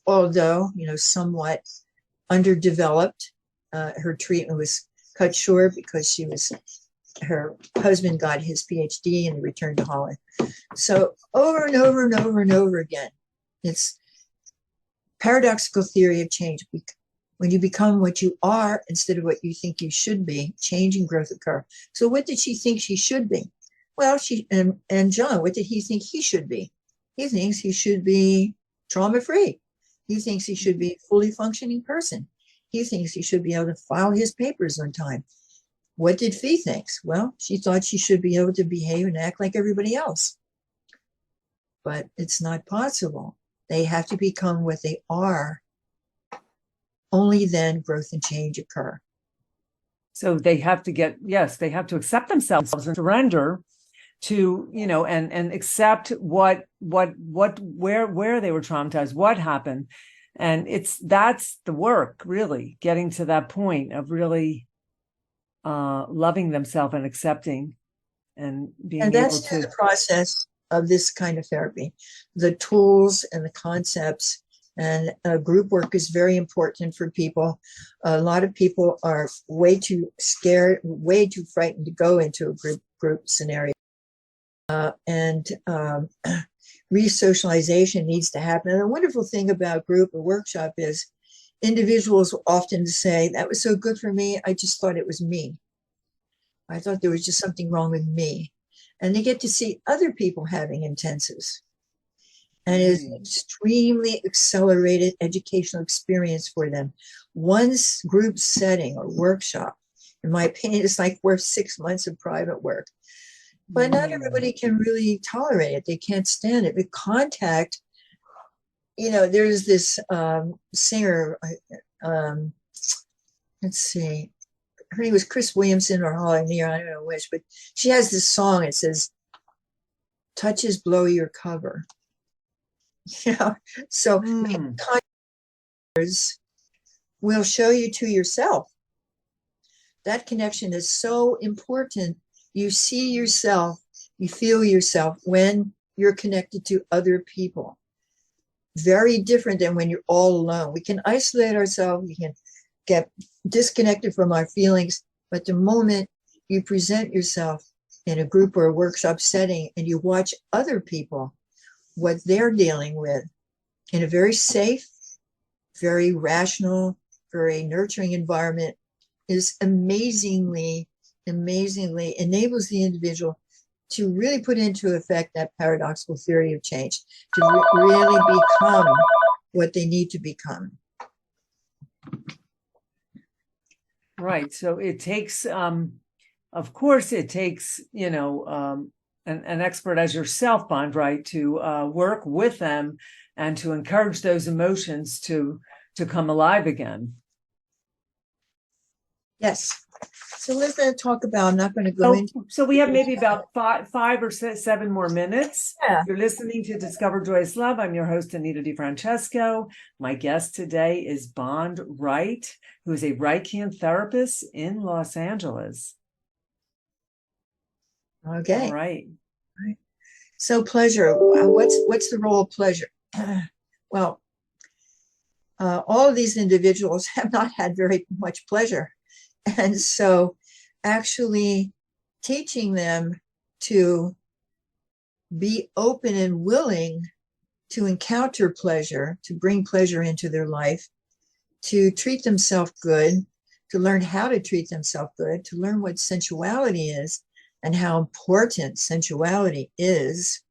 [SPEAKER 2] although, somewhat underdeveloped. Her treatment was cut short because her husband got his PhD and returned to Holland. So over and over and over and over again, it's paradoxical theory of change. When you become what you are instead of what you think you should be, change and growth occur. So what did she think she should be? Well, and John, what did he think he should be? He thinks he should be trauma-free. He thinks he should be a fully functioning person. He thinks he should be able to file his papers on time. What did Fee think? Well, she thought she should be able to behave and act like everybody else. But it's not possible. They have to become what they are. Only then growth and change occur.
[SPEAKER 1] So they have to they have to accept themselves and surrender to, and accept where they were traumatized, what happened. And that's the work, really, getting to that point of really loving themselves and accepting and being able to.
[SPEAKER 2] And that's the process of this kind of therapy. The tools and the concepts and group work is very important for people. A lot of people are way too scared, way too frightened to go into a group scenario. Re-socialization needs to happen. And the wonderful thing about group or workshop is individuals often say, that was so good for me, I just thought it was me. I thought there was just something wrong with me. And they get to see other people having intensives. And it's an extremely accelerated educational experience for them. One group setting or workshop, in my opinion, is like worth 6 months of private work. But not everybody can really tolerate it. They can't stand it. With contact, there's this singer, let's see, her name was Chris Williamson or Holly Near, I don't know which, but she has this song. It says, touches blow your cover. So contactors will show you to yourself. That connection is so important. You see yourself, you feel yourself when you're connected to other people. Very different than when you're all alone. We can isolate ourselves, we can get disconnected from our feelings, but the moment you present yourself in a group or a workshop setting and you watch other people, what they're dealing with in a very safe, very rational, very nurturing environment is amazingly enables the individual to really put into effect that paradoxical theory of change, to really become what they need to become.
[SPEAKER 1] Right. So it takes, of course, it takes, an expert as yourself, Bond, right, to work with them and to encourage those emotions to come alive again.
[SPEAKER 2] Yes. So let's talk about, I'm not going to go into.
[SPEAKER 1] So we have maybe about five or 7 more minutes.
[SPEAKER 2] Yeah.
[SPEAKER 1] You're listening to Discover Joyous Love. I'm your host, Anita DeFrancesco. My guest today is Bond Wright, who is a Reichian therapist in Los Angeles.
[SPEAKER 2] Okay.
[SPEAKER 1] All right.
[SPEAKER 2] So pleasure. What's the role of pleasure? Well, all of these individuals have not had very much pleasure. And so actually teaching them to be open and willing to encounter pleasure, to bring pleasure into their life, to treat themselves good, to learn how to treat themselves good, to learn what sensuality is and how important sensuality is.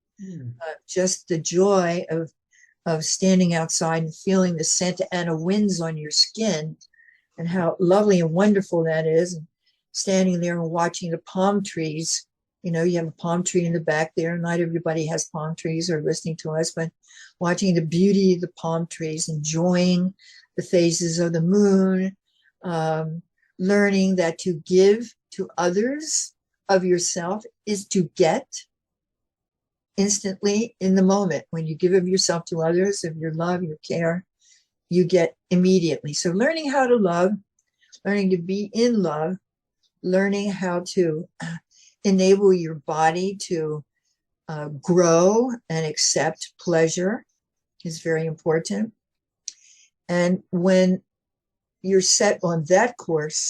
[SPEAKER 2] Just the joy of standing outside and feeling the Santa Ana winds on your skin and how lovely and wonderful that is. And standing there and watching the palm trees. You have a palm tree in the back there. Not everybody has palm trees or listening to us, but watching the beauty of the palm trees, enjoying the phases of the moon, learning that to give to others of yourself is to get instantly in the moment. When you give of yourself to others, of your love, your care, you get immediately. So learning how to love, learning to be in love, learning how to enable your body to grow and accept pleasure is very important. And when you're set on that course,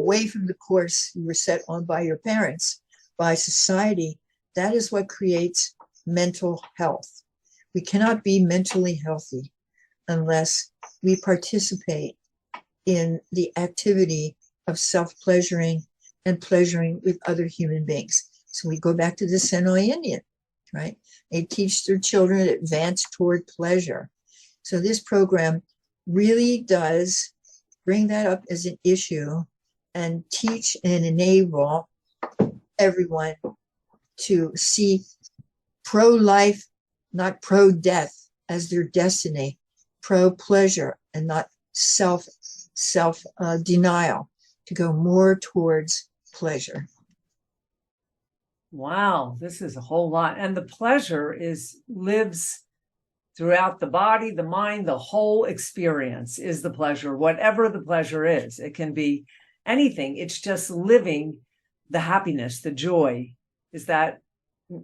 [SPEAKER 2] away from the course you were set on by your parents, by society, that is what creates mental health. We cannot be mentally healthy unless we participate in the activity of self-pleasuring and pleasuring with other human beings. So we go back to the Senoi Indian, right? They teach their children to advance toward pleasure. So this program really does bring that up as an issue and teach and enable everyone to see pro-life, not pro-death, as their destiny, pro-pleasure and not self-denial, to go more towards pleasure.
[SPEAKER 1] Wow, this is a whole lot. And the pleasure lives throughout the body, the mind, the whole experience is the pleasure, whatever the pleasure is. It can be anything. It's just living the happiness, the joy. Is that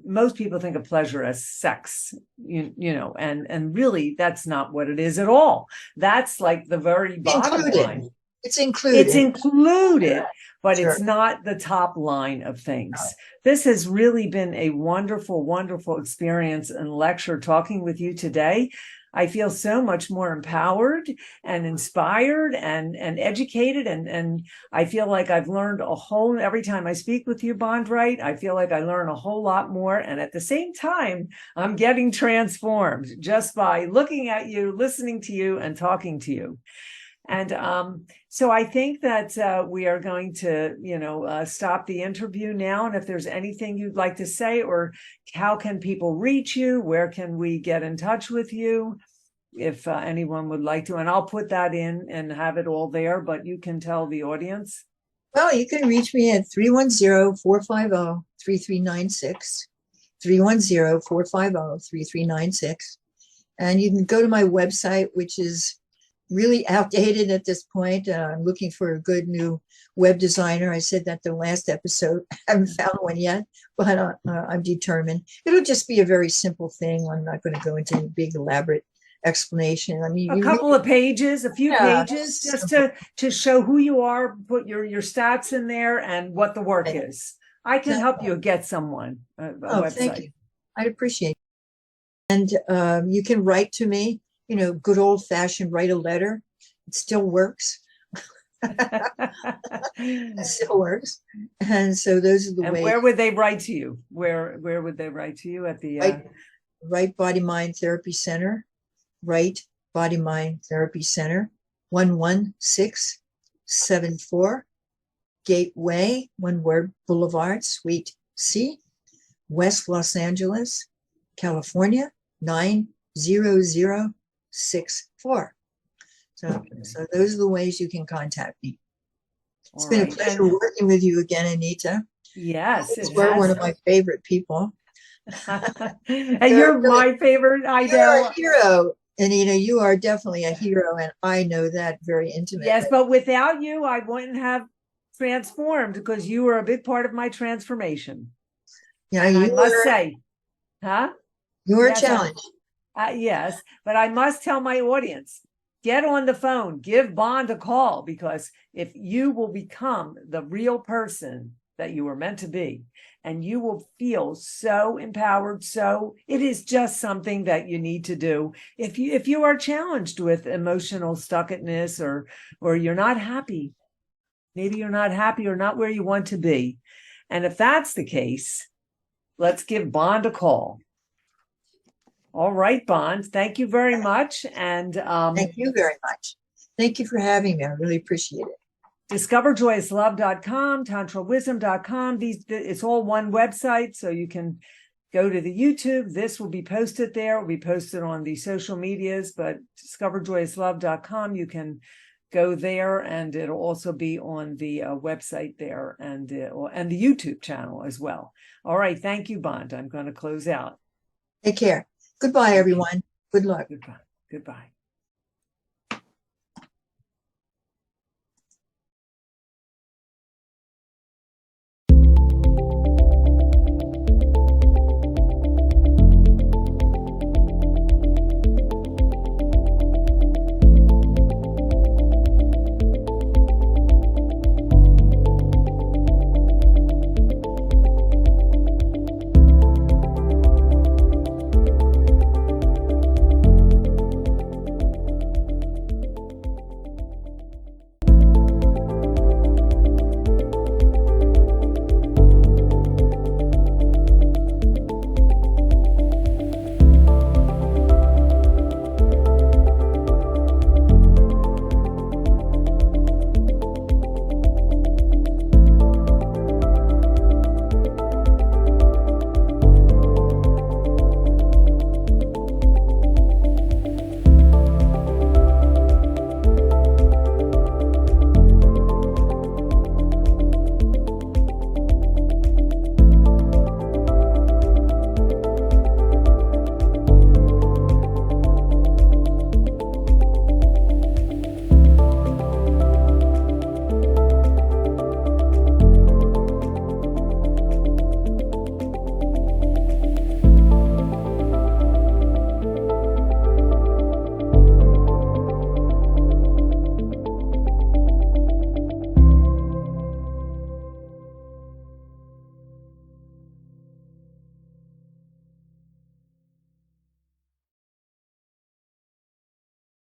[SPEAKER 1] most people think of pleasure as sex, you know, and really that's not what it is at all. That's like the very bottom line.
[SPEAKER 2] It's included.
[SPEAKER 1] It's included, but
[SPEAKER 2] Sure.
[SPEAKER 1] It's not the top line of things. This has really been a wonderful, wonderful experience and lecture talking with you today. I feel so much more empowered and inspired and educated. And I feel like I've learned every time I speak with you, Bond Wright, I feel like I learn a whole lot more. And at the same time, I'm getting transformed just by looking at you, listening to you, and talking to you. And so I think that we are going to, stop the interview now. And if there's anything you'd like to say, or how can people reach you? Where can we get in touch with you? If anyone would like to, and I'll put that in and have it all there, but you can tell the audience.
[SPEAKER 2] Well, you can reach me at 310-450-3396, 310-450-3396. And you can go to my website, which is really outdated at this point. I'm looking for a good new web designer. I said that the last episode. I haven't found one yet, but I'm determined. It'll just be a very simple thing. I'm not going to go into a big elaborate explanation. I mean,
[SPEAKER 1] a couple of pages, a few pages, just to show wwho you are, put your stats in there and what the work is. I can help you get someone a website.
[SPEAKER 2] Thank you. I'd appreciate it. And you can write to me, good old fashioned write a letter. It still works. It still works. And so those are the ways.
[SPEAKER 1] Where would they write to you? Where would they write to you? At the
[SPEAKER 2] Wright Body Mind Therapy Center, Wright Body Mind Therapy Center, 11674 Gateway, one word, Boulevard, Suite C, West Los Angeles, California, 90064. So those are the ways you can contact me. It's been a pleasure working with you again, Anita.
[SPEAKER 1] Yes.
[SPEAKER 2] You're one of my favorite people.
[SPEAKER 1] And you're my favorite, I know.
[SPEAKER 2] You're a hero, Anita. You are definitely a hero, and I know that very intimately.
[SPEAKER 1] Yes, but without you, I wouldn't have transformed, because you were a big part of my transformation.
[SPEAKER 2] Yeah,
[SPEAKER 1] I must say, huh?
[SPEAKER 2] You were a challenge.
[SPEAKER 1] Yes, but I must tell my audience, get on the phone, give Bond a call, because if you will become the real person that you were meant to be, and you will feel so empowered. So it is just something that you need to do. If you are challenged with emotional stuckedness, or you're not happy, maybe you're not happy or not where you want to be. And if that's the case, let's give Bond a call. All right, Bond. Thank you very much. And
[SPEAKER 2] thank you very much. Thank you for having me. I really appreciate it.
[SPEAKER 1] DiscoverJoyousLove.com, TantraWisdom.com. It's all one website, so you can go to the YouTube. This will be posted there. It will be posted on the social medias, but DiscoverJoyousLove.com, you can go there, and it'll also be on the website there, and the YouTube channel as well. All right. Thank you, Bond. I'm going to close out.
[SPEAKER 2] Take care. Goodbye, everyone. Good luck.
[SPEAKER 1] Goodbye.